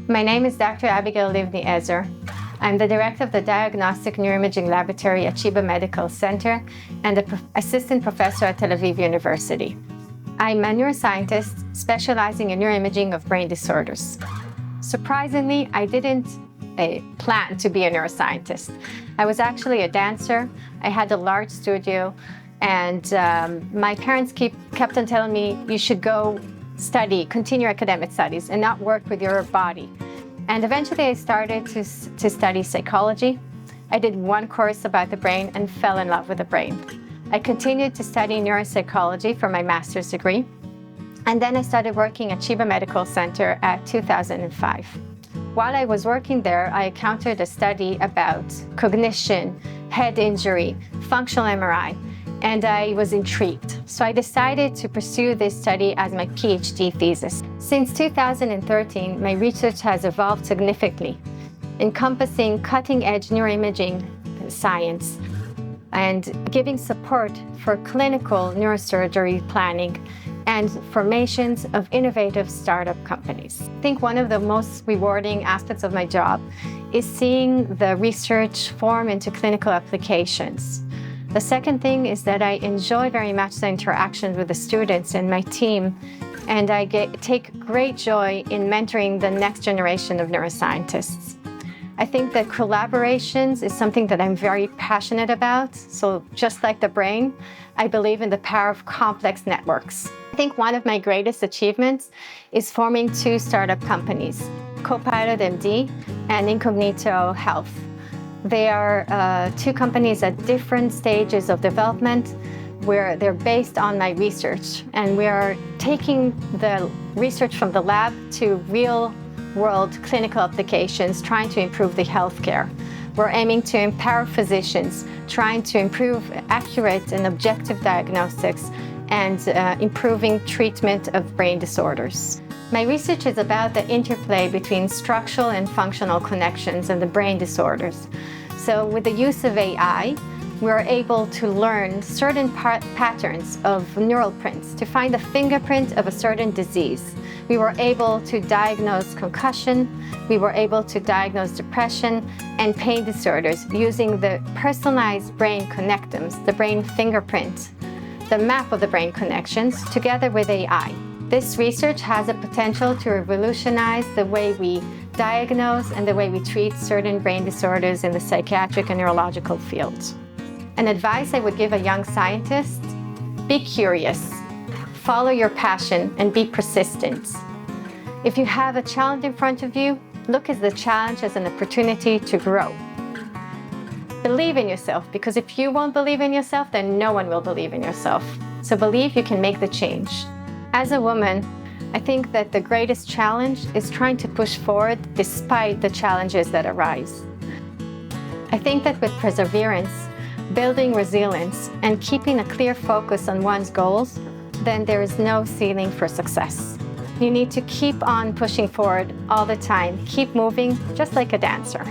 My name is Dr. Abigail Livny-Ezer. I'm the director of the Diagnostic Neuroimaging Laboratory at Sheba Medical Center and the assistant professor at Tel Aviv University. I'm a neuroscientist specializing in neuroimaging of brain disorders. Surprisingly, I didn't plan to be a neuroscientist. I was actually a dancer. I had a large studio, and my parents kept on telling me, you should go continue academic studies and not work with your body. And eventually I started to study psychology. I did one course about the brain and fell in love with the brain. I continued to study neuropsychology for my master's degree. And then I started working at Sheba Medical Center at 2005. While I was working there, I encountered a study about cognition, head injury, functional MRI, and I was intrigued. So I decided to pursue this study as my PhD thesis. Since 2013, my research has evolved significantly, encompassing cutting-edge neuroimaging science and giving support for clinical neurosurgery planning and formations of innovative startup companies. I think one of the most rewarding aspects of my job is seeing the research form into clinical applications. The second thing is that I enjoy very much the interaction with the students and my team, and I take great joy in mentoring the next generation of neuroscientists. I think that collaborations is something that I'm very passionate about. So just like the brain, I believe in the power of complex networks. I think one of my greatest achievements is forming two startup companies, Copilot MD and Incognito Health. They are two companies at different stages of development where they're based on my research, and we are taking the research from the lab to real-world clinical applications, trying to improve the healthcare. We're aiming to empower physicians, trying to improve accurate and objective diagnostics and improving treatment of brain disorders. My research is about the interplay between structural and functional connections in the brain disorders. So with the use of AI, we're able to learn certain patterns of neural prints to find the fingerprint of a certain disease. We were able to diagnose concussion, we were able to diagnose depression and pain disorders using the personalized brain connectomes, the brain fingerprint, the map of the brain connections, together with AI. This research has the potential to revolutionize the way we diagnose and the way we treat certain brain disorders in the psychiatric and neurological fields. An advice I would give a young scientist: be curious, follow your passion, and be persistent. If you have a challenge in front of you, look at the challenge as an opportunity to grow. Believe in yourself, because if you won't believe in yourself, then no one will believe in yourself. So believe you can make the change. As a woman, I think that the greatest challenge is trying to push forward despite the challenges that arise. I think that with perseverance, building resilience, and keeping a clear focus on one's goals, then there is no ceiling for success. You need to keep on pushing forward all the time, keep moving, just like a dancer.